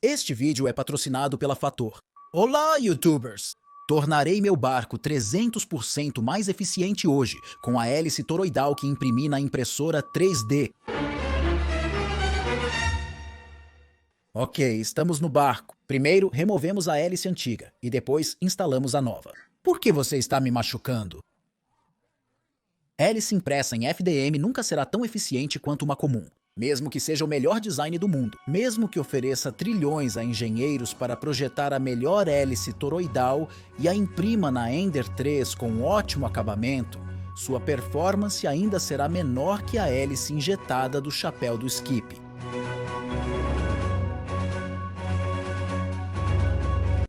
Este vídeo é patrocinado pela Fator. Olá, YouTubers! Tornarei meu barco 300% mais eficiente hoje com a hélice toroidal que imprimi na impressora 3D. Ok, estamos no barco. Primeiro, removemos a hélice antiga e depois instalamos a nova. Por que você está me machucando? Hélice impressa em FDM nunca será tão eficiente quanto uma comum. Mesmo que seja o melhor design do mundo, mesmo que ofereça trilhões a engenheiros para projetar a melhor hélice toroidal e a imprima na Ender 3 com ótimo acabamento, sua performance ainda será menor que a hélice injetada do chapéu do Skip.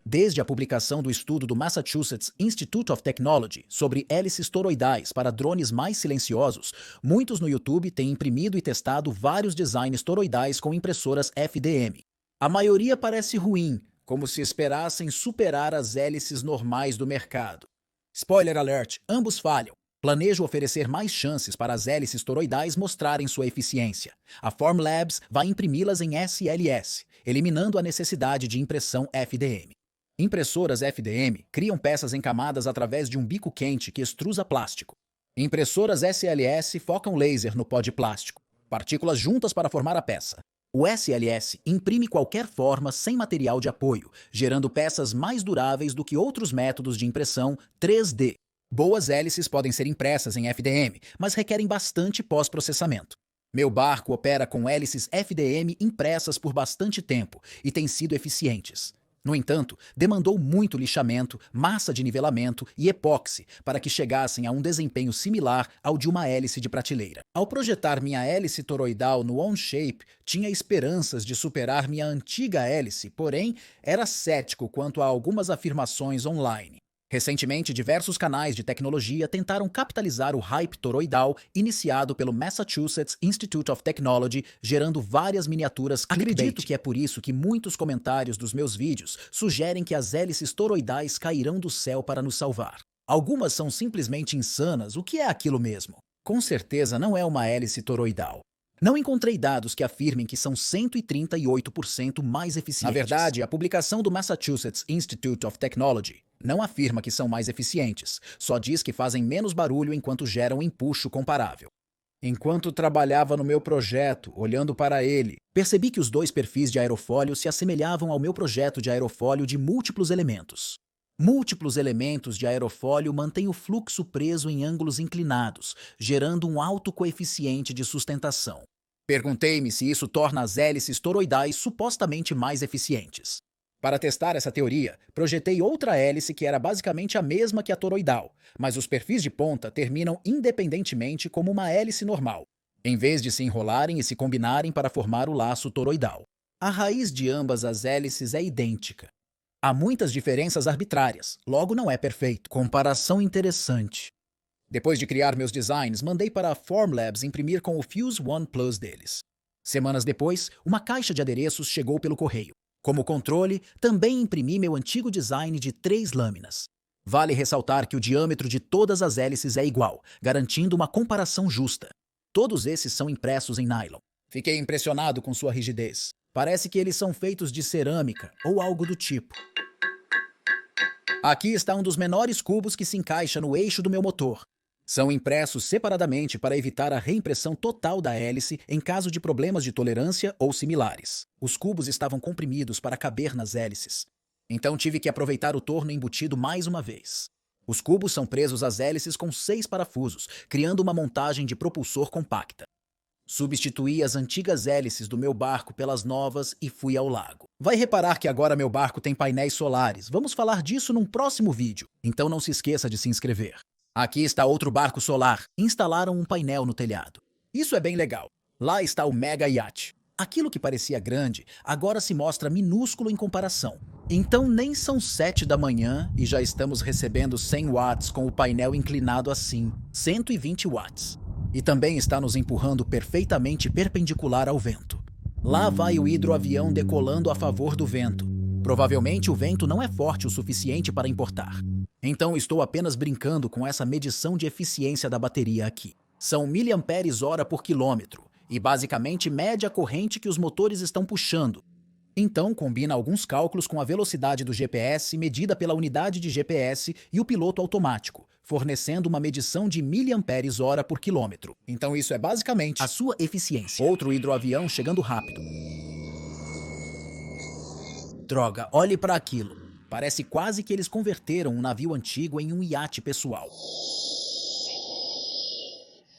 Desde a publicação do estudo do Massachusetts Institute of Technology sobre hélices toroidais para drones mais silenciosos, muitos no YouTube têm imprimido e testado vários designs toroidais com impressoras FDM. A maioria parece ruim, como se esperassem superar as hélices normais do mercado. Spoiler alert, ambos falham. Planejo oferecer mais chances para as hélices toroidais mostrarem sua eficiência. A Formlabs vai imprimi-las em SLS, eliminando a necessidade de impressão FDM. Impressoras FDM criam peças em camadas através de um bico quente que extrusa plástico. Impressoras SLS focam laser no pó de plástico, partículas juntas para formar a peça. O SLS imprime qualquer forma sem material de apoio, gerando peças mais duráveis do que outros métodos de impressão 3D. Boas hélices podem ser impressas em FDM, mas requerem bastante pós-processamento. Meu barco opera com hélices FDM impressas por bastante tempo e tem sido eficientes. No entanto, demandou muito lixamento, massa de nivelamento e epóxi para que chegassem a um desempenho similar ao de uma hélice de prateleira. Ao projetar minha hélice toroidal no Onshape, tinha esperanças de superar minha antiga hélice, porém, era cético quanto a algumas afirmações online. Recentemente, diversos canais de tecnologia tentaram capitalizar o hype toroidal iniciado pelo Massachusetts Institute of Technology, gerando várias miniaturas clickbait. Acredito que é por isso que muitos comentários dos meus vídeos sugerem que as hélices toroidais cairão do céu para nos salvar. Algumas são simplesmente insanas, o que é aquilo mesmo? Com certeza não é uma hélice toroidal. Não encontrei dados que afirmem que são 138% mais eficientes. Na verdade, a publicação do Massachusetts Institute of Technology não afirma que são mais eficientes, só diz que fazem menos barulho enquanto geram empuxo comparável. Enquanto trabalhava no meu projeto, olhando para ele, percebi que os dois perfis de aerofólio se assemelhavam ao meu projeto de aerofólio de múltiplos elementos. Múltiplos elementos de aerofólio mantêm o fluxo preso em ângulos inclinados, gerando um alto coeficiente de sustentação. Perguntei-me se isso torna as hélices toroidais supostamente mais eficientes. Para testar essa teoria, projetei outra hélice que era basicamente a mesma que a toroidal, mas os perfis de ponta terminam independentemente como uma hélice normal, em vez de se enrolarem e se combinarem para formar o laço toroidal. A raiz de ambas as hélices é idêntica. Há muitas diferenças arbitrárias, logo não é perfeito. Comparação interessante. Depois de criar meus designs, mandei para a Formlabs imprimir com o Fuse One Plus deles. Semanas depois, uma caixa de adereços chegou pelo correio. Como controle, também imprimi meu antigo design de 3 lâminas. Vale ressaltar que o diâmetro de todas as hélices é igual, garantindo uma comparação justa. Todos esses são impressos em nylon. Fiquei impressionado com sua rigidez. Parece que eles são feitos de cerâmica ou algo do tipo. Aqui está um dos menores cubos que se encaixa no eixo do meu motor. São impressos separadamente para evitar a reimpressão total da hélice em caso de problemas de tolerância ou similares. Os cubos estavam comprimidos para caber nas hélices. Então tive que aproveitar o torno embutido mais uma vez. Os cubos são presos às hélices com 6 parafusos, criando uma montagem de propulsor compacta. Substituí as antigas hélices do meu barco pelas novas e fui ao lago. Vai reparar que agora meu barco tem painéis solares. Vamos falar disso num próximo vídeo, então não se esqueça de se inscrever. Aqui está outro barco solar. Instalaram um painel no telhado. Isso é bem legal. Lá está o Mega Yacht. Aquilo que parecia grande, agora se mostra minúsculo em comparação. Então nem são 7 da manhã e já estamos recebendo 100 watts com o painel inclinado assim, 120 watts. E também está nos empurrando perfeitamente perpendicular ao vento. Lá vai o hidroavião decolando a favor do vento. Provavelmente o vento não é forte o suficiente para importar. Então estou apenas brincando com essa medição de eficiência da bateria aqui. São miliamperes hora por quilômetro, e basicamente mede a corrente que os motores estão puxando. Então, combina alguns cálculos com a velocidade do GPS medida pela unidade de GPS e o piloto automático, fornecendo uma medição de miliamperes-hora por quilômetro. Então isso é basicamente a sua eficiência. Outro hidroavião chegando rápido. Droga, olhe para aquilo. Parece quase que eles converteram um navio antigo em um iate pessoal.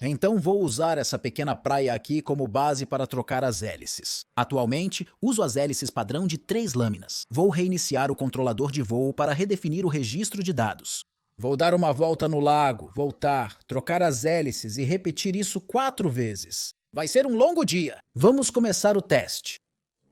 Então vou usar essa pequena praia aqui como base para trocar as hélices. Atualmente, uso as hélices padrão de 3 lâminas. Vou reiniciar o controlador de voo para redefinir o registro de dados. Vou dar uma volta no lago, voltar, trocar as hélices e repetir isso 4 vezes. Vai ser um longo dia. Vamos começar o teste.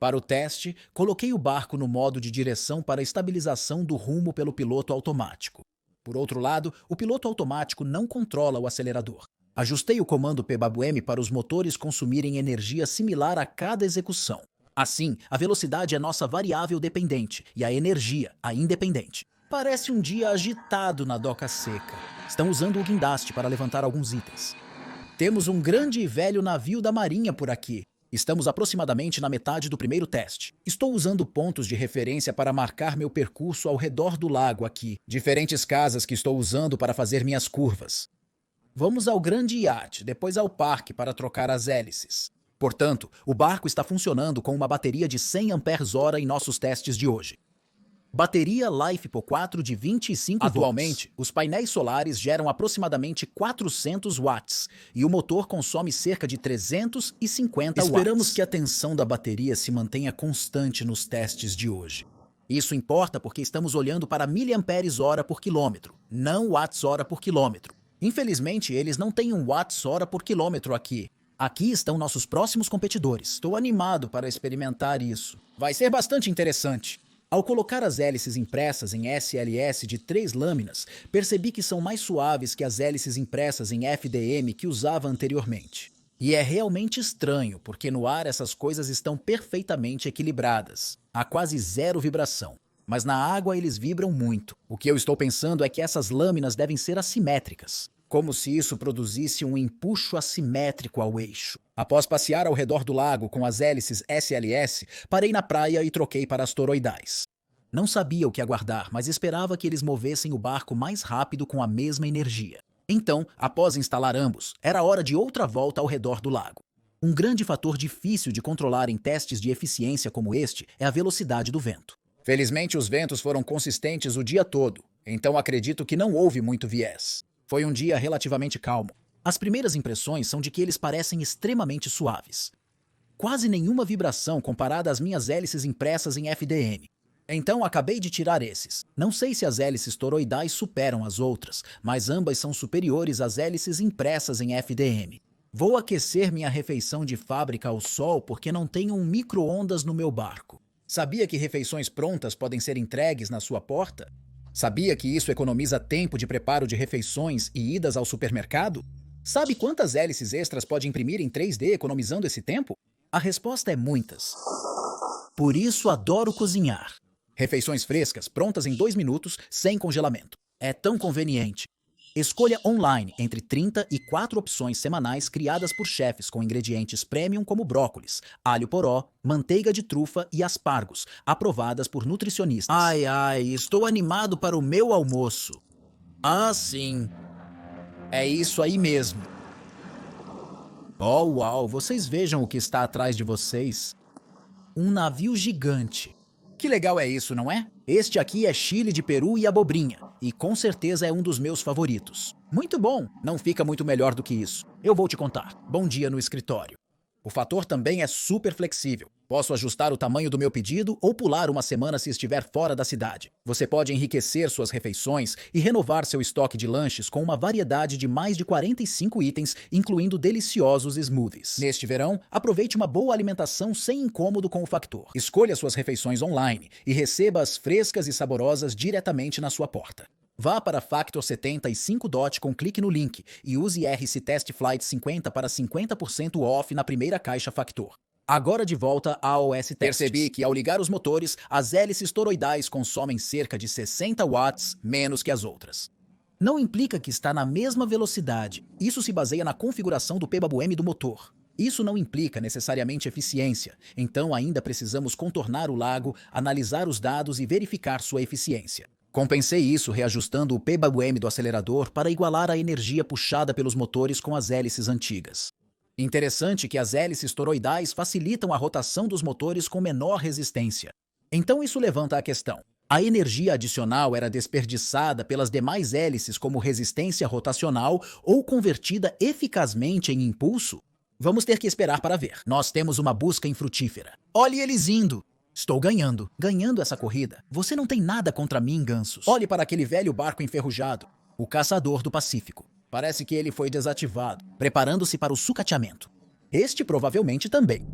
Para o teste, coloquei o barco no modo de direção para estabilização do rumo pelo piloto automático. Por outro lado, o piloto automático não controla o acelerador. Ajustei o comando PWM para os motores consumirem energia similar a cada execução. Assim, a velocidade é nossa variável dependente e a energia, a independente. Parece um dia agitado na doca seca. Estão usando o guindaste para levantar alguns itens. Temos um grande e velho navio da marinha por aqui. Estamos aproximadamente na metade do primeiro teste. Estou usando pontos de referência para marcar meu percurso ao redor do lago aqui. Diferentes casas que estou usando para fazer minhas curvas. Vamos ao grande iate, depois ao parque para trocar as hélices. Portanto, o barco está funcionando com uma bateria de 100 ampères-hora em nossos testes de hoje. Bateria LiFePO4 de 25 volts. Atualmente, os painéis solares geram aproximadamente 400 watts e o motor consome cerca de 350 watts. Esperamos que a tensão da bateria se mantenha constante nos testes de hoje. Isso importa porque estamos olhando para miliamperes-hora por quilômetro, não watts-hora por quilômetro. Infelizmente, eles não têm um watts-hora por quilômetro aqui. Aqui estão nossos próximos competidores. Estou animado para experimentar isso. Vai ser bastante interessante. Ao colocar as hélices impressas em SLS de 3 lâminas, percebi que são mais suaves que as hélices impressas em FDM que usava anteriormente. E é realmente estranho, porque no ar essas coisas estão perfeitamente equilibradas. Há quase zero vibração. Mas na água eles vibram muito. O que eu estou pensando é que essas lâminas devem ser assimétricas, como se isso produzisse um empuxo assimétrico ao eixo. Após passear ao redor do lago com as hélices SLS, parei na praia e troquei para as toroidais. Não sabia o que aguardar, mas esperava que eles movessem o barco mais rápido com a mesma energia. Então, após instalar ambos, era hora de outra volta ao redor do lago. Um grande fator difícil de controlar em testes de eficiência como este é a velocidade do vento. Felizmente, os ventos foram consistentes o dia todo, então acredito que não houve muito viés. Foi um dia relativamente calmo. As primeiras impressões são de que eles parecem extremamente suaves. Quase nenhuma vibração comparada às minhas hélices impressas em FDM. Então acabei de tirar esses. Não sei se as hélices toroidais superam as outras, mas ambas são superiores às hélices impressas em FDM. Vou aquecer minha refeição de fábrica ao sol porque não tenho um micro-ondas no meu barco. Sabia que refeições prontas podem ser entregues na sua porta? Sabia que isso economiza tempo de preparo de refeições e idas ao supermercado? Sabe quantas hélices extras pode imprimir em 3D economizando esse tempo? A resposta é muitas. Por isso adoro cozinhar. Refeições frescas, prontas em 2 minutos, sem congelamento. É tão conveniente. Escolha online entre 30 e 4 opções semanais criadas por chefes com ingredientes premium como brócolis, alho poró, manteiga de trufa e aspargos, aprovadas por nutricionistas. Ai, estou animado para o meu almoço. Ah, sim. É isso aí mesmo. Oh, uau, vocês vejam o que está atrás de vocês. Um navio gigante. Que legal é isso, não é? Este aqui é chile de peru e abobrinha, e com certeza é um dos meus favoritos. Muito bom, não fica muito melhor do que isso. Eu vou te contar. Bom dia no escritório. O fator também é super flexível. Posso ajustar o tamanho do meu pedido ou pular uma semana se estiver fora da cidade. Você pode enriquecer suas refeições e renovar seu estoque de lanches com uma variedade de mais de 45 itens, incluindo deliciosos smoothies. Neste verão, aproveite uma boa alimentação sem incômodo com o Factor. Escolha suas refeições online e receba-as frescas e saborosas diretamente na sua porta. Vá para Factor75 com clique no link e use RC Test Flight 50 para 50% off na primeira caixa Factor. Agora de volta ao OS Testes. Percebi que ao ligar os motores, as hélices toroidais consomem cerca de 60 watts menos que as outras. Não implica que está na mesma velocidade. Isso se baseia na configuração do PWM do motor. Isso não implica necessariamente eficiência, então ainda precisamos contornar o lago, analisar os dados e verificar sua eficiência. Compensei isso reajustando o PWM do acelerador para igualar a energia puxada pelos motores com as hélices antigas. Interessante que as hélices toroidais facilitam a rotação dos motores com menor resistência. Então isso levanta a questão: a energia adicional era desperdiçada pelas demais hélices como resistência rotacional ou convertida eficazmente em impulso? Vamos ter que esperar para ver. Nós temos uma busca infrutífera. Olhe eles indo! Estou ganhando essa corrida. Você não tem nada contra mim, gansos. Olhe para aquele velho barco enferrujado, o Caçador do Pacífico. Parece que ele foi desativado, preparando-se para o sucateamento. Este provavelmente também.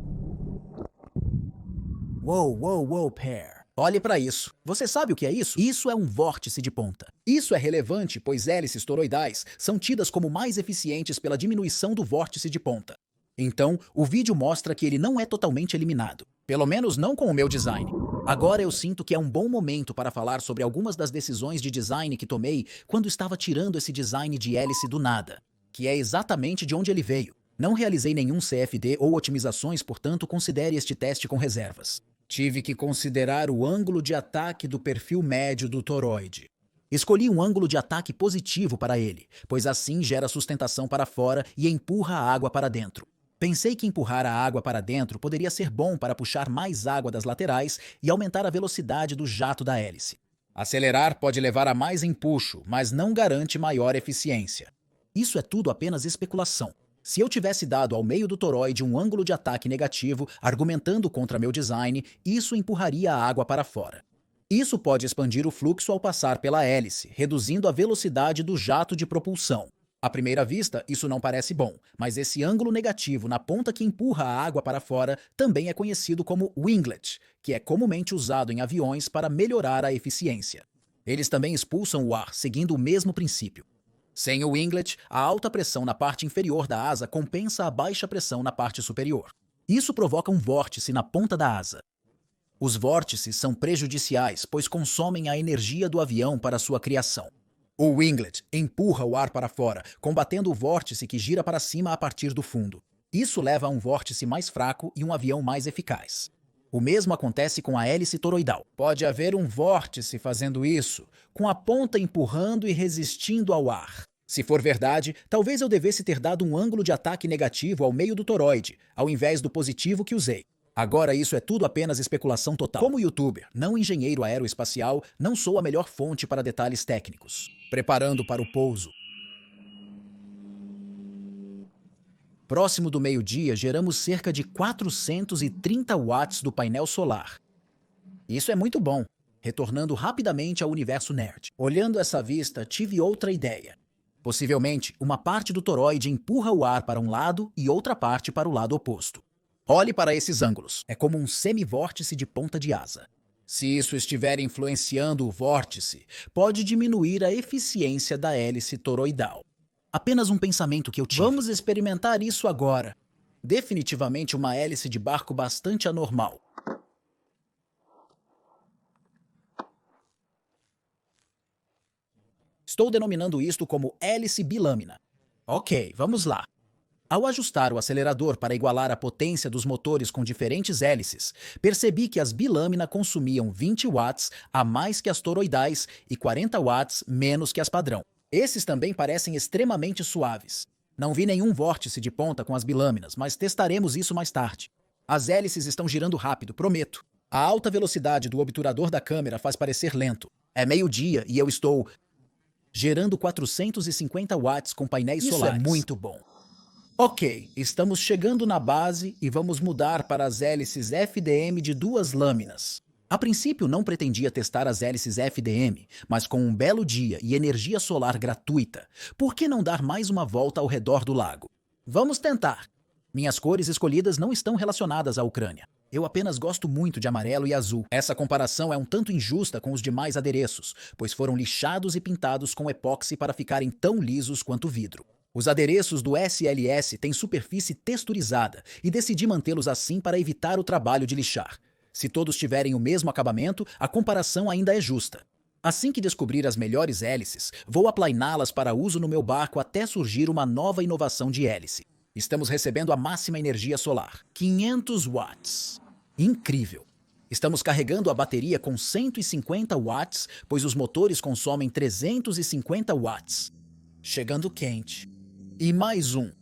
Uou, Pear. Olhe para isso. Você sabe o que é isso? Isso é um vórtice de ponta. Isso é relevante, pois hélices toroidais são tidas como mais eficientes pela diminuição do vórtice de ponta. Então, o vídeo mostra que ele não é totalmente eliminado. Pelo menos não com o meu design. Agora eu sinto que é um bom momento para falar sobre algumas das decisões de design que tomei quando estava tirando esse design de hélice do nada, que é exatamente de onde ele veio. Não realizei nenhum CFD ou otimizações, portanto considere este teste com reservas. Tive que considerar o ângulo de ataque do perfil médio do toroide. Escolhi um ângulo de ataque positivo para ele, pois assim gera sustentação para fora e empurra a água para dentro. Pensei que empurrar a água para dentro poderia ser bom para puxar mais água das laterais e aumentar a velocidade do jato da hélice. Acelerar pode levar a mais empuxo, mas não garante maior eficiência. Isso é tudo apenas especulação. Se eu tivesse dado ao meio do toroide um ângulo de ataque negativo, argumentando contra meu design, isso empurraria a água para fora. Isso pode expandir o fluxo ao passar pela hélice, reduzindo a velocidade do jato de propulsão. À primeira vista, isso não parece bom, mas esse ângulo negativo na ponta que empurra a água para fora também é conhecido como winglet, que é comumente usado em aviões para melhorar a eficiência. Eles também expulsam o ar, seguindo o mesmo princípio. Sem o winglet, a alta pressão na parte inferior da asa compensa a baixa pressão na parte superior. Isso provoca um vórtice na ponta da asa. Os vórtices são prejudiciais, pois consomem a energia do avião para sua criação. O winglet empurra o ar para fora, combatendo o vórtice que gira para cima a partir do fundo. Isso leva a um vórtice mais fraco e um avião mais eficaz. O mesmo acontece com a hélice toroidal. Pode haver um vórtice fazendo isso, com a ponta empurrando e resistindo ao ar. Se for verdade, talvez eu devesse ter dado um ângulo de ataque negativo ao meio do toroide, ao invés do positivo que usei. Agora isso é tudo apenas especulação total. Como youtuber, não engenheiro aeroespacial, não sou a melhor fonte para detalhes técnicos. Preparando para o pouso. Próximo do meio-dia, geramos cerca de 430 watts do painel solar. Isso é muito bom, retornando rapidamente ao universo nerd. Olhando essa vista, tive outra ideia. Possivelmente, uma parte do toroide empurra o ar para um lado e outra parte para o lado oposto. Olhe para esses ângulos. É como um semivórtice de ponta de asa. Se isso estiver influenciando o vórtice, pode diminuir a eficiência da hélice toroidal. Apenas um pensamento que eu tive. Vamos experimentar isso agora. Definitivamente uma hélice de barco bastante anormal. Estou denominando isto como hélice bilâmina. Ok, vamos lá. Ao ajustar o acelerador para igualar a potência dos motores com diferentes hélices, percebi que as bilâmina consumiam 20 watts a mais que as toroidais e 40 watts menos que as padrão. Esses também parecem extremamente suaves. Não vi nenhum vórtice de ponta com as bilâminas, mas testaremos isso mais tarde. As hélices estão girando rápido, prometo. A alta velocidade do obturador da câmera faz parecer lento. É meio-dia e eu estou gerando 450 watts com painéis solares. Isso é muito bom. Ok, estamos chegando na base e vamos mudar para as hélices FDM de 2 lâminas. A princípio não pretendia testar as hélices FDM, mas com um belo dia e energia solar gratuita, por que não dar mais uma volta ao redor do lago? Vamos tentar. Minhas cores escolhidas não estão relacionadas à Ucrânia. Eu apenas gosto muito de amarelo e azul. Essa comparação é um tanto injusta com os demais adereços, pois foram lixados e pintados com epóxi para ficarem tão lisos quanto vidro. Os adereços do SLS têm superfície texturizada e decidi mantê-los assim para evitar o trabalho de lixar. Se todos tiverem o mesmo acabamento, a comparação ainda é justa. Assim que descobrir as melhores hélices, vou aplainá-las para uso no meu barco até surgir uma nova inovação de hélice. Estamos recebendo a máxima energia solar, 500 watts. Incrível! Estamos carregando a bateria com 150 watts, pois os motores consomem 350 watts. Chegando quente. E mais um.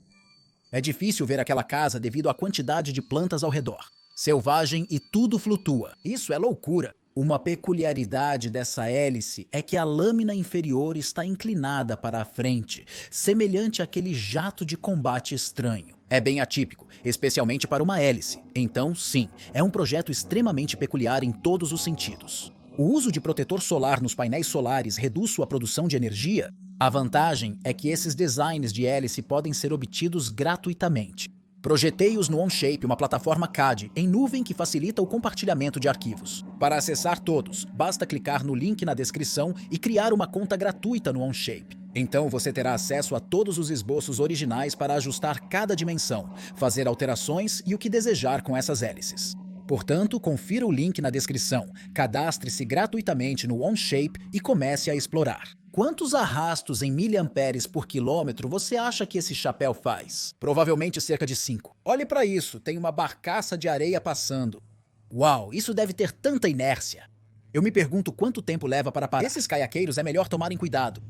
É difícil ver aquela casa devido à quantidade de plantas ao redor. Selvagem e tudo flutua. Isso é loucura. Uma peculiaridade dessa hélice é que a lâmina inferior está inclinada para a frente, semelhante àquele jato de combate estranho. É bem atípico, especialmente para uma hélice. Então, sim, é um projeto extremamente peculiar em todos os sentidos. O uso de protetor solar nos painéis solares reduz sua produção de energia? A vantagem é que esses designs de hélice podem ser obtidos gratuitamente. Projetei-os no Onshape, uma plataforma CAD em nuvem que facilita o compartilhamento de arquivos. Para acessar todos, basta clicar no link na descrição e criar uma conta gratuita no Onshape. Então você terá acesso a todos os esboços originais para ajustar cada dimensão, fazer alterações e o que desejar com essas hélices. Portanto, confira o link na descrição, cadastre-se gratuitamente no Onshape e comece a explorar. Quantos arrastos em miliamperes por quilômetro você acha que esse chapéu faz? Provavelmente cerca de 5. Olhe para isso, tem uma barcaça de areia passando. Uau, isso deve ter tanta inércia. Eu me pergunto quanto tempo leva para parar. Esses caiaqueiros é melhor tomarem cuidado.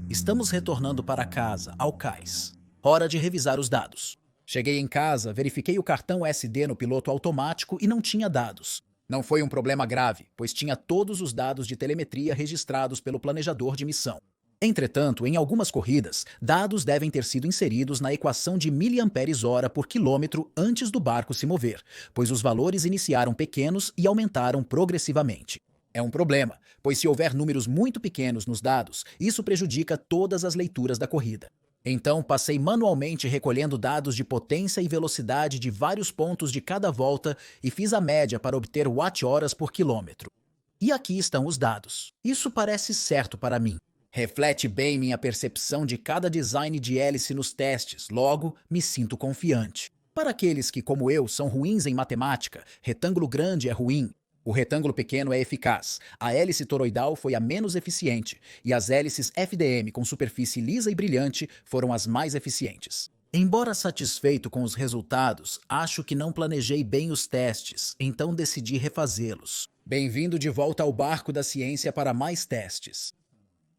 Estamos retornando para casa, ao cais. Hora de revisar os dados. Cheguei em casa, verifiquei o cartão SD no piloto automático e não tinha dados. Não foi um problema grave, pois tinha todos os dados de telemetria registrados pelo planejador de missão. Entretanto, em algumas corridas, dados devem ter sido inseridos na equação de miliamperes-hora por quilômetro antes do barco se mover, pois os valores iniciaram pequenos e aumentaram progressivamente. É um problema, pois se houver números muito pequenos nos dados, isso prejudica todas as leituras da corrida. Então, passei manualmente recolhendo dados de potência e velocidade de vários pontos de cada volta e fiz a média para obter watt-horas por quilômetro. E aqui estão os dados. Isso parece certo para mim. Reflete bem minha percepção de cada design de hélice nos testes, logo, me sinto confiante. Para aqueles que, como eu, são ruins em matemática, retângulo grande é ruim. O retângulo pequeno é eficaz, a hélice toroidal foi a menos eficiente e as hélices FDM com superfície lisa e brilhante foram as mais eficientes. Embora satisfeito com os resultados, acho que não planejei bem os testes, então decidi refazê-los. Bem-vindo de volta ao barco da ciência para mais testes.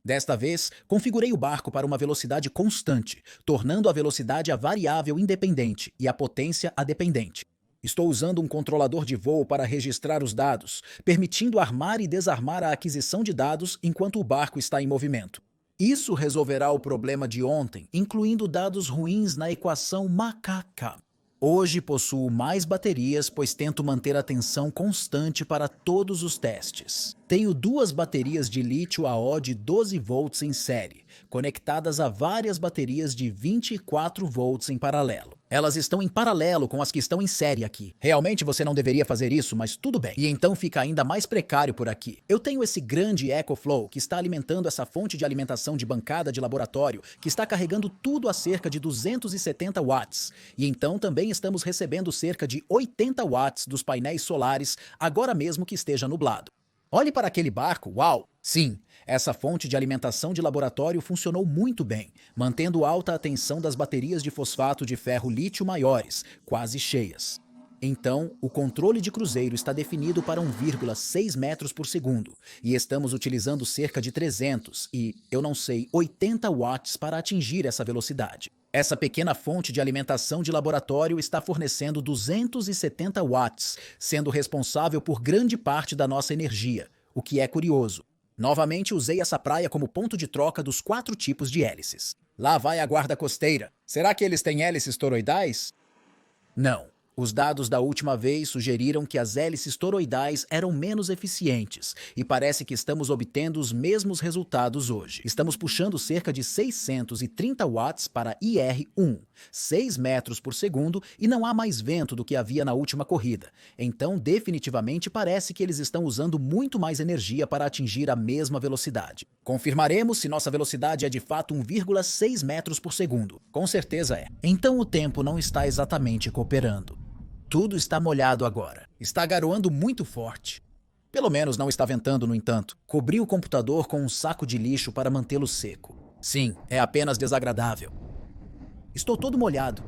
Desta vez, configurei o barco para uma velocidade constante, tornando a velocidade a variável independente e a potência a dependente. Estou usando um controlador de voo para registrar os dados, permitindo armar e desarmar a aquisição de dados enquanto o barco está em movimento. Isso resolverá o problema de ontem, incluindo dados ruins na equação macaca. Hoje possuo mais baterias, pois tento manter a tensão constante para todos os testes. Tenho 2 baterias de lítio-AO de 12 volts em série, conectadas a várias baterias de 24 volts em paralelo. Elas estão em paralelo com as que estão em série aqui. Realmente você não deveria fazer isso, mas tudo bem. E então fica ainda mais precário por aqui. Eu tenho esse grande EcoFlow que está alimentando essa fonte de alimentação de bancada de laboratório que está carregando tudo a cerca de 270 watts. E então também estamos recebendo cerca de 80 watts dos painéis solares agora mesmo que esteja nublado. Olhe para aquele barco, uau! Sim, essa fonte de alimentação de laboratório funcionou muito bem, mantendo alta a tensão das baterias de fosfato de ferro lítio maiores, quase cheias. Então, o controle de cruzeiro está definido para 1,6 metros por segundo, e estamos utilizando cerca de 300 e, eu não sei, 80 watts para atingir essa velocidade. Essa pequena fonte de alimentação de laboratório está fornecendo 270 watts, sendo responsável por grande parte da nossa energia, o que é curioso. Novamente usei essa praia como ponto de troca dos 4 tipos de hélices. Lá vai a guarda costeira. Será que eles têm hélices toroidais? Não. Os dados da última vez sugeriram que as hélices toroidais eram menos eficientes e parece que estamos obtendo os mesmos resultados hoje. Estamos puxando cerca de 630 watts para IR1, 6 metros por segundo e não há mais vento do que havia na última corrida. Então, definitivamente parece que eles estão usando muito mais energia para atingir a mesma velocidade. Confirmaremos se nossa velocidade é de fato 1,6 metros por segundo. Com certeza é. Então o tempo não está exatamente cooperando. Tudo está molhado agora. Está garoando muito forte. Pelo menos não está ventando, no entanto. Cobri o computador com um saco de lixo para mantê-lo seco. Sim, é apenas desagradável. Estou todo molhado.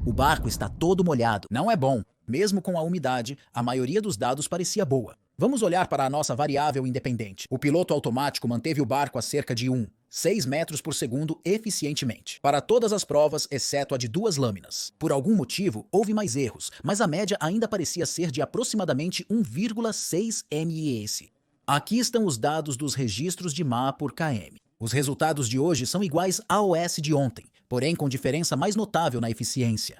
O barco está todo molhado. Não é bom. Mesmo com a umidade, a maioria dos dados parecia boa. Vamos olhar para a nossa variável independente. O piloto automático manteve o barco a cerca de 6 metros por segundo eficientemente, para todas as provas, exceto a de 2 lâminas. Por algum motivo, houve mais erros, mas a média ainda parecia ser de aproximadamente 1,6 ms. Aqui estão os dados dos registros de mA por km. Os resultados de hoje são iguais ao OS de ontem, porém com diferença mais notável na eficiência.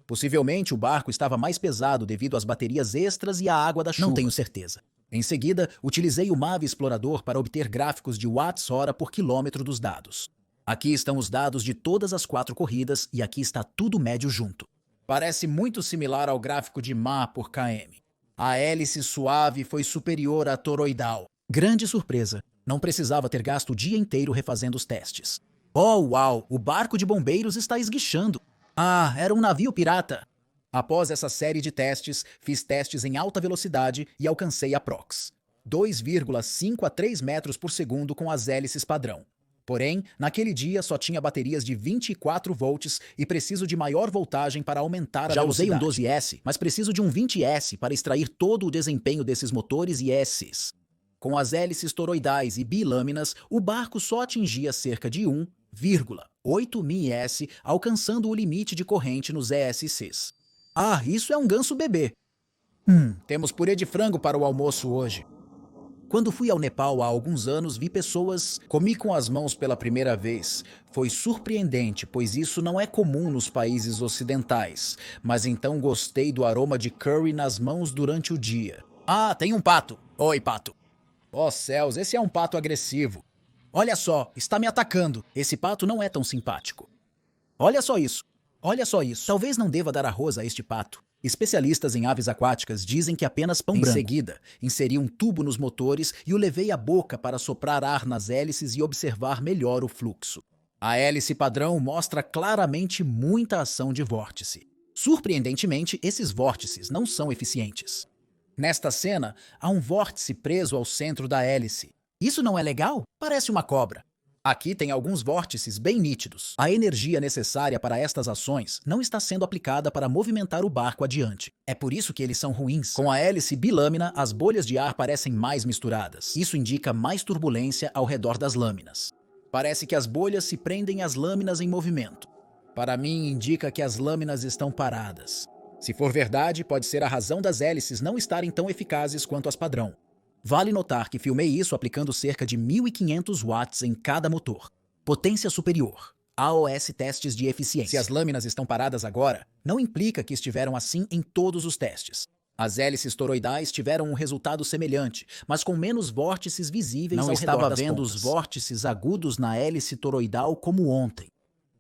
Possivelmente o barco estava mais pesado devido às baterias extras e à água da chuva. Não tenho certeza. Em seguida, utilizei o Mavi Explorador para obter gráficos de watts-hora por quilômetro dos dados. Aqui estão os dados de todas as 4 corridas e aqui está tudo médio junto. Parece muito similar ao gráfico de mA por km. A hélice suave foi superior à toroidal. Grande surpresa. Não precisava ter gasto o dia inteiro refazendo os testes. Oh, uau! O barco de bombeiros está esguichando. Ah, era um navio pirata. Após essa série de testes, fiz testes em alta velocidade e alcancei a Prox. 2,5 a 3 metros por segundo com as hélices padrão. Porém, naquele dia só tinha baterias de 24 volts e preciso de maior voltagem para aumentar a velocidade. Já usei um 12S, mas preciso de um 20S para extrair todo o desempenho desses motores e ESCs. Com as hélices toroidais e bilâminas, o barco só atingia cerca de 1,8 ms, alcançando o limite de corrente nos ESCs. Ah, isso é um ganso bebê. Temos purê de frango para o almoço hoje. Quando fui ao Nepal há alguns anos, vi pessoas... Comi com as mãos pela primeira vez. Foi surpreendente, pois isso não é comum nos países ocidentais. Mas então gostei do aroma de curry nas mãos durante o dia. Ah, tem um pato. Oi, pato. Oh céus, esse é um pato agressivo. Olha só, está me atacando. Esse pato não é tão simpático. Olha só isso. Olha só isso. Talvez não deva dar arroz a este pato. Especialistas em aves aquáticas dizem que apenas pão branco. Em seguida, inseri um tubo nos motores e o levei à boca para soprar ar nas hélices e observar melhor o fluxo. A hélice padrão mostra claramente muita ação de vórtice. Surpreendentemente, esses vórtices não são eficientes. Nesta cena, há um vórtice preso ao centro da hélice. Isso não é legal? Parece uma cobra. Aqui tem alguns vórtices bem nítidos. A energia necessária para estas ações não está sendo aplicada para movimentar o barco adiante. É por isso que eles são ruins. Com a hélice bilâmina, as bolhas de ar parecem mais misturadas. Isso indica mais turbulência ao redor das lâminas. Parece que as bolhas se prendem às lâminas em movimento. Para mim, indica que as lâminas estão paradas. Se for verdade, pode ser a razão das hélices não estarem tão eficazes quanto as padrão. Vale notar que filmei isso aplicando cerca de 1.500 watts em cada motor. Potência superior. AOS testes de eficiência. Se as lâminas estão paradas agora, não implica que estiveram assim em todos os testes. As hélices toroidais tiveram um resultado semelhante, mas com menos vórtices visíveis ao redor das pontas. Não estava vendo os vórtices agudos na hélice toroidal como ontem.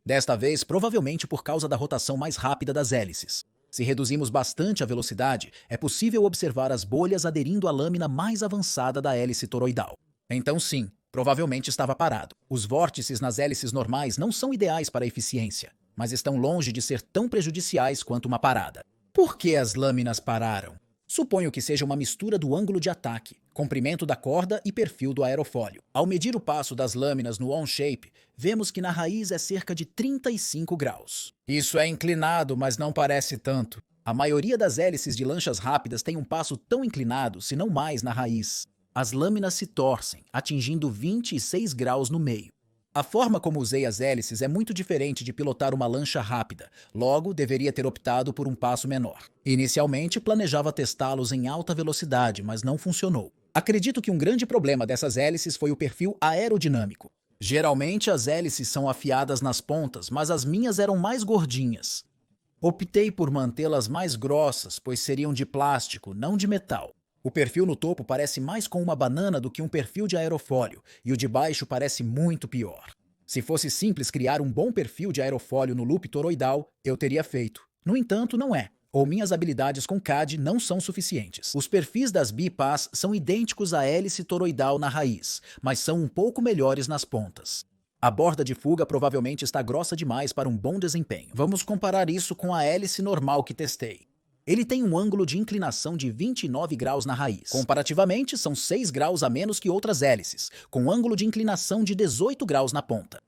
Desta vez, provavelmente por causa da rotação mais rápida das hélices. Se reduzimos bastante a velocidade, é possível observar as bolhas aderindo à lâmina mais avançada da hélice toroidal. Então sim, provavelmente estava parado. Os vórtices nas hélices normais não são ideais para a eficiência, mas estão longe de ser tão prejudiciais quanto uma parada. Por que as lâminas pararam? Suponho que seja uma mistura do ângulo de ataque, comprimento da corda e perfil do aerofólio. Ao medir o passo das lâminas no on-shape, vemos que na raiz é cerca de 35 graus. Isso é inclinado, mas não parece tanto. A maioria das hélices de lanchas rápidas tem um passo tão inclinado, se não mais, na raiz. As lâminas se torcem, atingindo 26 graus no meio. A forma como usei as hélices é muito diferente de pilotar uma lancha rápida, logo deveria ter optado por um passo menor. Inicialmente planejava testá-los em alta velocidade, mas não funcionou. Acredito que um grande problema dessas hélices foi o perfil aerodinâmico. Geralmente as hélices são afiadas nas pontas, mas as minhas eram mais gordinhas. Optei por mantê-las mais grossas, pois seriam de plástico, não de metal. O perfil no topo parece mais com uma banana do que um perfil de aerofólio, e o de baixo parece muito pior. Se fosse simples criar um bom perfil de aerofólio no loop toroidal, eu teria feito. No entanto, não é. Ou minhas habilidades com CAD não são suficientes. Os perfis das bipas são idênticos à hélice toroidal na raiz, mas são um pouco melhores nas pontas. A borda de fuga provavelmente está grossa demais para um bom desempenho. Vamos comparar isso com a hélice normal que testei. Ele tem um ângulo de inclinação de 29 graus na raiz. Comparativamente, são 6 graus a menos que outras hélices, com ângulo de inclinação de 18 graus na ponta.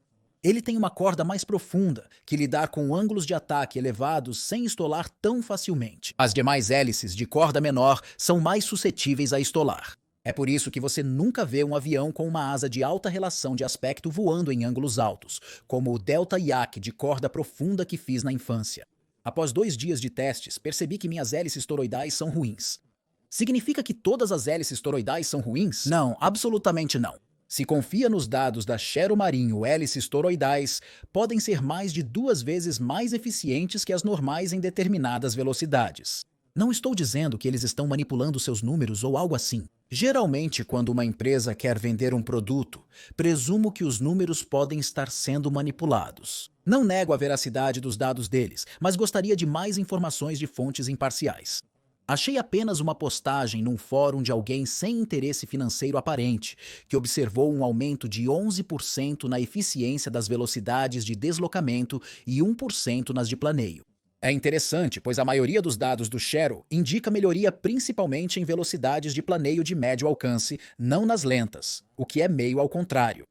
Ele tem uma corda mais profunda, que lidar com ângulos de ataque elevados sem estolar tão facilmente. As demais hélices de corda menor são mais suscetíveis a estolar. É por isso que você nunca vê um avião com uma asa de alta relação de aspecto voando em ângulos altos, como o Delta Yak de corda profunda que fiz na infância. Após 2 dias de testes, percebi que minhas hélices toroidais são ruins. Significa que todas as hélices toroidais são ruins? Não, absolutamente não. Se confia nos dados da Scherro Marinho, hélices toroidais podem ser mais de 2 vezes mais eficientes que as normais em determinadas velocidades. Não estou dizendo que eles estão manipulando seus números ou algo assim. Geralmente, quando uma empresa quer vender um produto, presumo que os números podem estar sendo manipulados. Não nego a veracidade dos dados deles, mas gostaria de mais informações de fontes imparciais. Achei apenas uma postagem num fórum de alguém sem interesse financeiro aparente, que observou um aumento de 11% na eficiência das velocidades de deslocamento e 1% nas de planeio. É interessante, pois a maioria dos dados do Scherro indica melhoria principalmente em velocidades de planeio de médio alcance, não nas lentas, o que é meio ao contrário.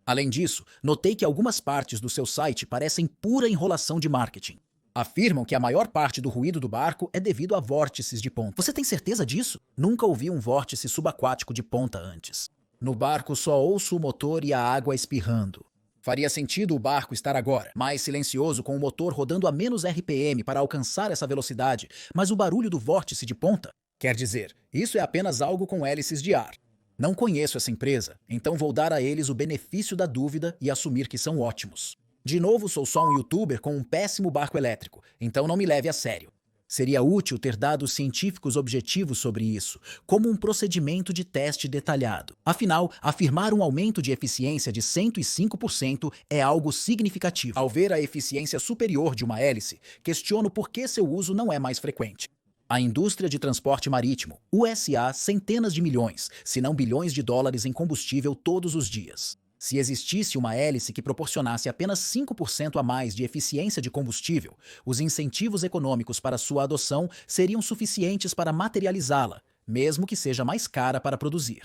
Além disso, notei que algumas partes do seu site parecem pura enrolação de marketing. Afirmam que a maior parte do ruído do barco é devido a vórtices de ponta. Você tem certeza disso? Nunca ouvi um vórtice subaquático de ponta antes. No barco só ouço o motor e a água espirrando. Faria sentido o barco estar agora mais silencioso com o motor rodando a menos RPM para alcançar essa velocidade, mas o barulho do vórtice de ponta? Quer dizer, isso é apenas algo com hélices de ar. Não conheço essa empresa, então vou dar a eles o benefício da dúvida e assumir que são ótimos. De novo, sou só um youtuber com um péssimo barco elétrico, então não me leve a sério. Seria útil ter dados científicos objetivos sobre isso, como um procedimento de teste detalhado. Afinal, afirmar um aumento de eficiência de 105% é algo significativo. Ao ver a eficiência superior de uma hélice, questiono por que seu uso não é mais frequente. A indústria de transporte marítimo, USA, centenas de milhões, se não bilhões de dólares em combustível todos os dias. Se existisse uma hélice que proporcionasse apenas 5% a mais de eficiência de combustível, os incentivos econômicos para sua adoção seriam suficientes para materializá-la, mesmo que seja mais cara para produzir.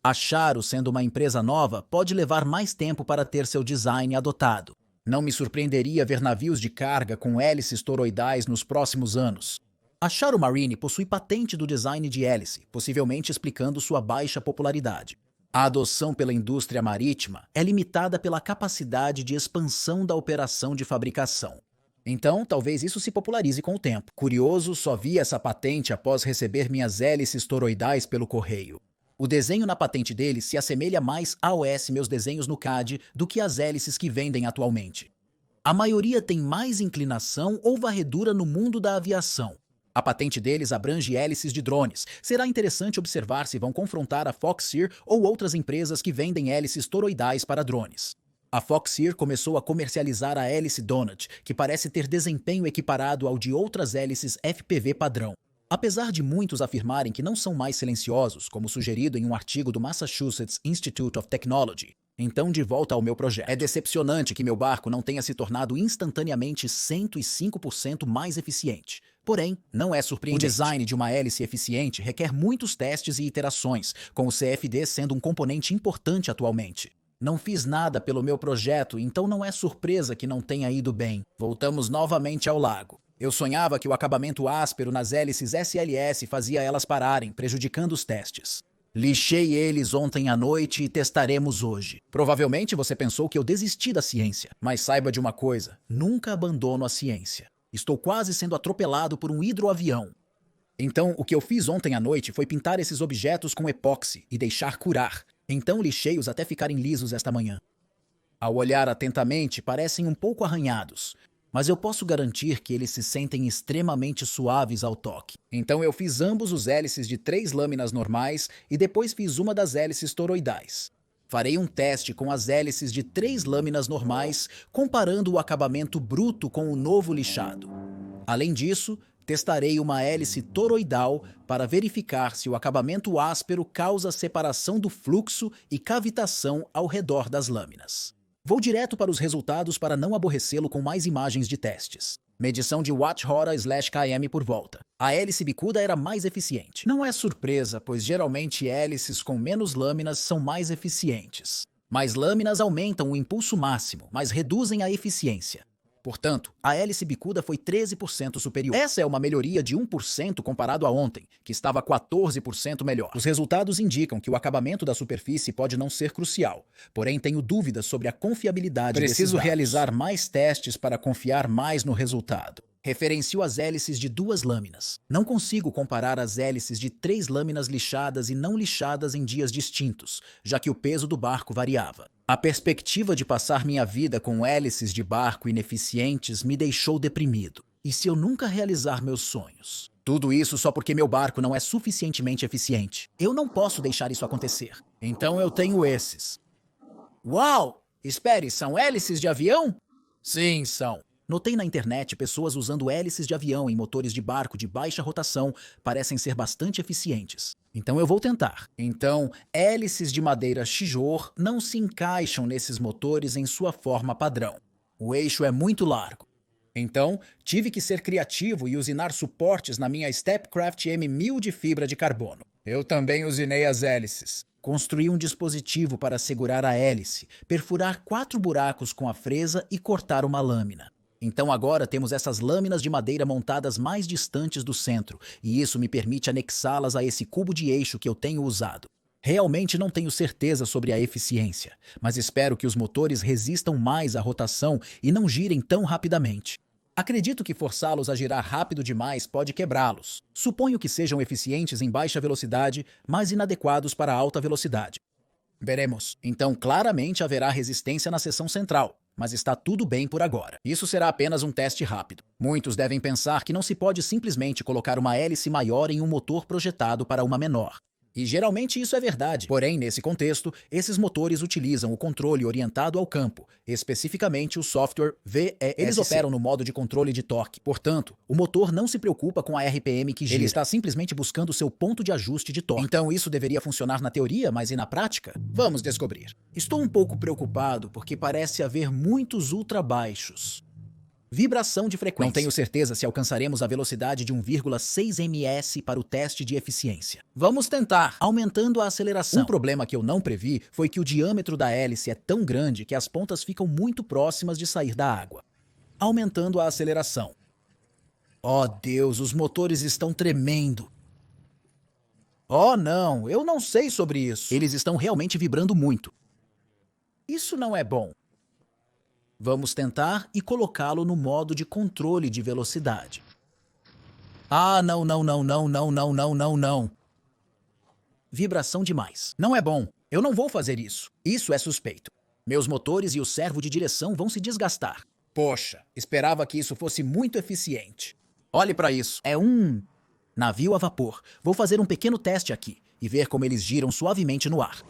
A Scherro, sendo uma empresa nova, pode levar mais tempo para ter seu design adotado. Não me surpreenderia ver navios de carga com hélices toroidais nos próximos anos. A Scherro Marine possui patente do design de hélice, possivelmente explicando sua baixa popularidade. A adoção pela indústria marítima é limitada pela capacidade de expansão da operação de fabricação. Então, talvez isso se popularize com o tempo. Curioso, só vi essa patente após receber minhas hélices toroidais pelo correio. O desenho na patente deles se assemelha mais aos meus desenhos no CAD do que às hélices que vendem atualmente. A maioria tem mais inclinação ou varredura no mundo da aviação. A patente deles abrange hélices de drones. Será interessante observar se vão confrontar a Foxeer ou outras empresas que vendem hélices toroidais para drones. A Foxeer começou a comercializar a hélice Donut, que parece ter desempenho equiparado ao de outras hélices FPV padrão. Apesar de muitos afirmarem que não são mais silenciosos, como sugerido em um artigo do Massachusetts Institute of Technology, então de volta ao meu projeto. É decepcionante que meu barco não tenha se tornado instantaneamente 105% mais eficiente. Porém, não é surpreendente. O design de uma hélice eficiente requer muitos testes e iterações, com o CFD sendo um componente importante atualmente. Não fiz nada pelo meu projeto, então não é surpresa que não tenha ido bem. Voltamos novamente ao lago. Eu sonhava que o acabamento áspero nas hélices SLS fazia elas pararem, prejudicando os testes. Lixei eles ontem à noite e testaremos hoje. Provavelmente você pensou que eu desisti da ciência, mas saiba de uma coisa, nunca abandono a ciência. Estou quase sendo atropelado por um hidroavião. Então, o que eu fiz ontem à noite foi pintar esses objetos com epóxi e deixar curar. Então lixei-os até ficarem lisos esta manhã. Ao olhar atentamente, parecem um pouco arranhados, mas eu posso garantir que eles se sentem extremamente suaves ao toque. Então eu fiz ambos os hélices de 3 lâminas normais e depois fiz uma das hélices toroidais. Farei um teste com as hélices de 3 lâminas normais, comparando o acabamento bruto com o novo lixado. Além disso, testarei uma hélice toroidal para verificar se o acabamento áspero causa separação do fluxo e cavitação ao redor das lâminas. Vou direto para os resultados para não aborrecê-lo com mais imagens de testes. Medição de Watt/km por volta. A hélice bicuda era mais eficiente. Não é surpresa, pois geralmente hélices com menos lâminas são mais eficientes. Mais lâminas aumentam o impulso máximo, mas reduzem a eficiência. Portanto, a hélice bicuda foi 13% superior. Essa é uma melhoria de 1% comparado a ontem, que estava 14% melhor. Os resultados indicam que o acabamento da superfície pode não ser crucial, porém tenho dúvidas sobre a confiabilidade desses dados. Preciso realizar mais testes para confiar mais no resultado. Referencio as hélices de 2 lâminas. Não consigo comparar as hélices de 3 lâminas lixadas e não lixadas em dias distintos, já que o peso do barco variava. A perspectiva de passar minha vida com hélices de barco ineficientes me deixou deprimido. E se eu nunca realizar meus sonhos? Tudo isso só porque meu barco não é suficientemente eficiente. Eu não posso deixar isso acontecer. Então eu tenho esses. Uau! Espere, são hélices de avião? Sim, são. Notei na internet pessoas usando hélices de avião em motores de barco de baixa rotação parecem ser bastante eficientes. Então eu vou tentar. Então, hélices de madeira Chijor não se encaixam nesses motores em sua forma padrão. O eixo é muito largo. Então, tive que ser criativo e usinar suportes na minha Stepcraft M1000 de fibra de carbono. Eu também usinei as hélices. Construí um dispositivo para segurar a hélice, perfurar 4 buracos com a fresa e cortar uma lâmina. Então agora temos essas lâminas de madeira montadas mais distantes do centro, e isso me permite anexá-las a esse cubo de eixo que eu tenho usado. Realmente não tenho certeza sobre a eficiência, mas espero que os motores resistam mais à rotação e não girem tão rapidamente. Acredito que forçá-los a girar rápido demais pode quebrá-los. Suponho que sejam eficientes em baixa velocidade, mas inadequados para alta velocidade. Veremos. Então claramente haverá resistência na seção central. Mas está tudo bem por agora. Isso será apenas um teste rápido. Muitos devem pensar que não se pode simplesmente colocar uma hélice maior em um motor projetado para uma menor. E geralmente isso é verdade. Porém, nesse contexto, esses motores utilizam o controle orientado ao campo, especificamente o software VESC. Eles operam no modo de controle de torque. Portanto, o motor não se preocupa com a RPM que gira. Ele está simplesmente buscando seu ponto de ajuste de torque. Então isso deveria funcionar na teoria, mas e na prática? Vamos descobrir. Estou um pouco preocupado porque parece haver muitos ultrabaixos. Vibração de frequência. Não tenho certeza se alcançaremos a velocidade de 1,6 ms para o teste de eficiência. Vamos tentar, aumentando a aceleração. Um problema que eu não previ foi que o diâmetro da hélice é tão grande que as pontas ficam muito próximas de sair da água. Aumentando a aceleração. Oh Deus, os motores estão tremendo. Oh não, eu não sei sobre isso. Eles estão realmente vibrando muito. Isso não é bom. Vamos tentar e colocá-lo no modo de controle de velocidade. Ah, não. Vibração demais. Não é bom. Eu não vou fazer isso. Isso é suspeito. Meus motores e o servo de direção vão se desgastar. Poxa, esperava que isso fosse muito eficiente. Olhe para isso. É um navio a vapor. Vou fazer um pequeno teste aqui e ver como eles giram suavemente no ar.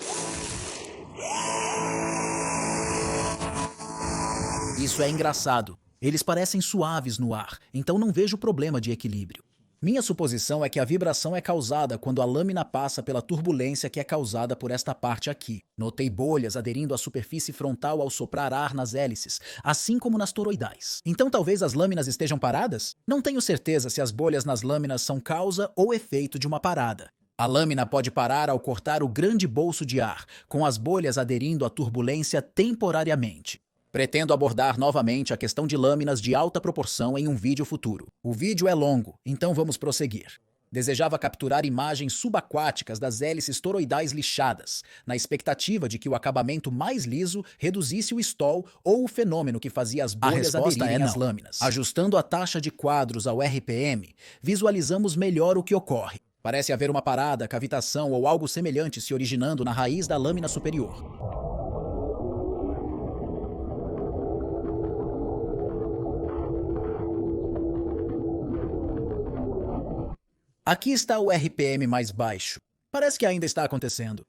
Isso é engraçado. Eles parecem suaves no ar, então não vejo problema de equilíbrio. Minha suposição é que a vibração é causada quando a lâmina passa pela turbulência que é causada por esta parte aqui. Notei bolhas aderindo à superfície frontal ao soprar ar nas hélices, assim como nas toroidais. Então talvez as lâminas estejam paradas? Não tenho certeza se as bolhas nas lâminas são causa ou efeito de uma parada. A lâmina pode parar ao cortar o grande bolso de ar, com as bolhas aderindo à turbulência temporariamente. Pretendo abordar novamente a questão de lâminas de alta proporção em um vídeo futuro. O vídeo é longo, então vamos prosseguir. Desejava capturar imagens subaquáticas das hélices toroidais lixadas, na expectativa de que o acabamento mais liso reduzisse o stall ou o fenômeno que fazia as bolhas aderirem às lâminas. Ajustando a taxa de quadros ao RPM, visualizamos melhor o que ocorre. Parece haver uma parada, cavitação ou algo semelhante se originando na raiz da lâmina superior. Aqui está o RPM mais baixo. Parece que ainda está acontecendo.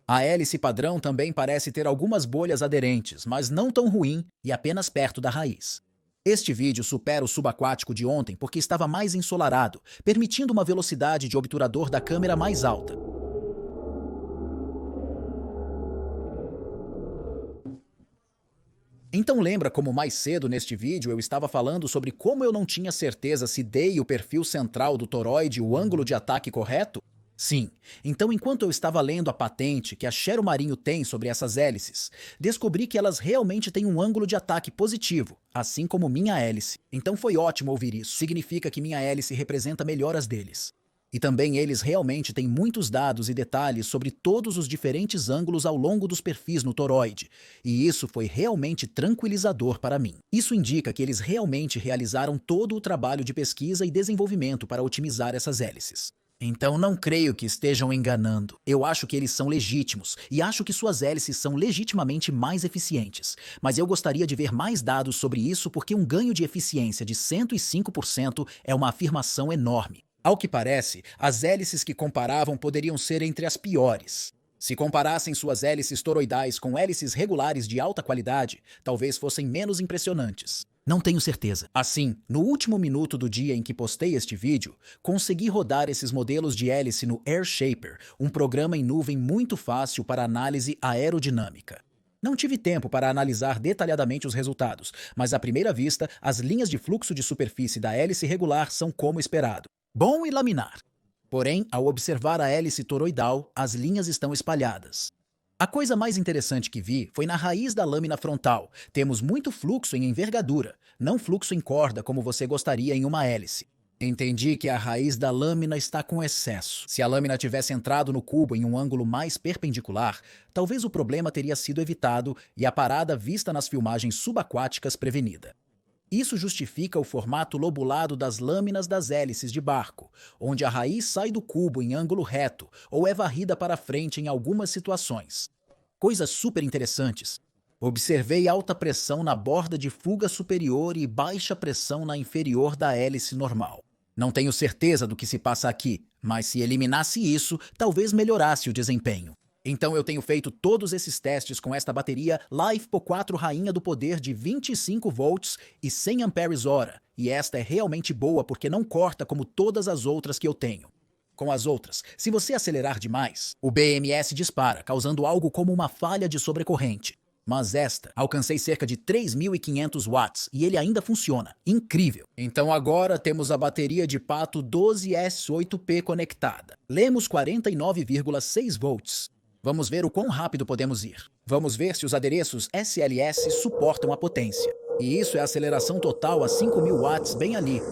A hélice padrão também parece ter algumas bolhas aderentes, mas não tão ruim e apenas perto da raiz. Este vídeo supera o subaquático de ontem porque estava mais ensolarado, permitindo uma velocidade de obturador da câmera mais alta. Então lembra como mais cedo neste vídeo eu estava falando sobre como eu não tinha certeza se dei o perfil central do toroide o ângulo de ataque correto? Sim, então enquanto eu estava lendo a patente que a Cheryl Marinho tem sobre essas hélices, descobri que elas realmente têm um ângulo de ataque positivo, assim como minha hélice. Então foi ótimo ouvir isso, significa que minha hélice representa melhoras deles. E também eles realmente têm muitos dados e detalhes sobre todos os diferentes ângulos ao longo dos perfis no toroide, e isso foi realmente tranquilizador para mim. Isso indica que eles realmente realizaram todo o trabalho de pesquisa e desenvolvimento para otimizar essas hélices. Então não creio que estejam enganando. Eu acho que eles são legítimos e acho que suas hélices são legitimamente mais eficientes. Mas eu gostaria de ver mais dados sobre isso porque um ganho de eficiência de 105% é uma afirmação enorme. Ao que parece, as hélices que comparavam poderiam ser entre as piores. Se comparassem suas hélices toroidais com hélices regulares de alta qualidade, talvez fossem menos impressionantes. Não tenho certeza. Assim, no último minuto do dia em que postei este vídeo, consegui rodar esses modelos de hélice no AirShaper, um programa em nuvem muito fácil para análise aerodinâmica. Não tive tempo para analisar detalhadamente os resultados, mas à primeira vista, as linhas de fluxo de superfície da hélice regular são como esperado. Bom e laminar. Porém, ao observar a hélice toroidal, as linhas estão espalhadas. A coisa mais interessante que vi foi na raiz da lâmina frontal. Temos muito fluxo em envergadura, não fluxo em corda como você gostaria em uma hélice. Entendi que a raiz da lâmina está com excesso. Se a lâmina tivesse entrado no cubo em um ângulo mais perpendicular, talvez o problema teria sido evitado e a parada vista nas filmagens subaquáticas prevenida. Isso justifica o formato lobulado das lâminas das hélices de barco, onde a raiz sai do cubo em ângulo reto ou é varrida para frente em algumas situações. Coisas super interessantes. Observei alta pressão na borda de fuga superior e baixa pressão na inferior da hélice normal. Não tenho certeza do que se passa aqui, mas se eliminasse isso, talvez melhorasse o desempenho. Então eu tenho feito todos esses testes com esta bateria LiFePO4 Rainha do Poder de 25 volts e 100 amperes-hora, e esta é realmente boa porque não corta como todas as outras que eu tenho. Com as outras, se você acelerar demais, o BMS dispara, causando algo como uma falha de sobrecorrente. Mas esta, alcancei cerca de 3.500 watts e ele ainda funciona. Incrível! Então agora temos a bateria de Pato 12S8P conectada. Lemos 49,6 volts. Vamos ver o quão rápido podemos ir. Vamos ver se os adereços SLS suportam a potência. E isso é a aceleração total a 5.000 watts bem ali.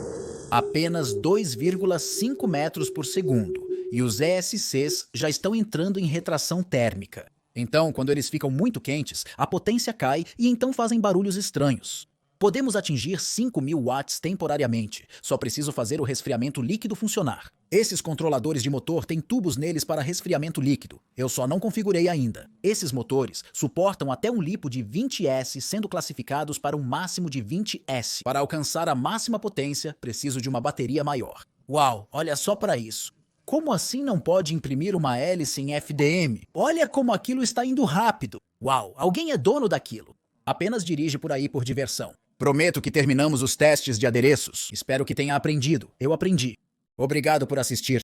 Apenas 2,5 metros por segundo. E os ESCs já estão entrando em retração térmica. Então, quando eles ficam muito quentes, a potência cai e então fazem barulhos estranhos. Podemos atingir 5.000 watts temporariamente, só preciso fazer o resfriamento líquido funcionar. Esses controladores de motor têm tubos neles para resfriamento líquido, eu só não configurei ainda. Esses motores suportam até um LiPo de 20S, sendo classificados para um máximo de 20S. Para alcançar a máxima potência, preciso de uma bateria maior. Uau, olha só para isso. Como assim não pode imprimir uma hélice em FDM? Olha como aquilo está indo rápido. Uau, alguém é dono daquilo. Apenas dirige por aí por diversão. Prometo que terminamos os testes de adereços. Espero que tenha aprendido. Eu aprendi. Obrigado por assistir.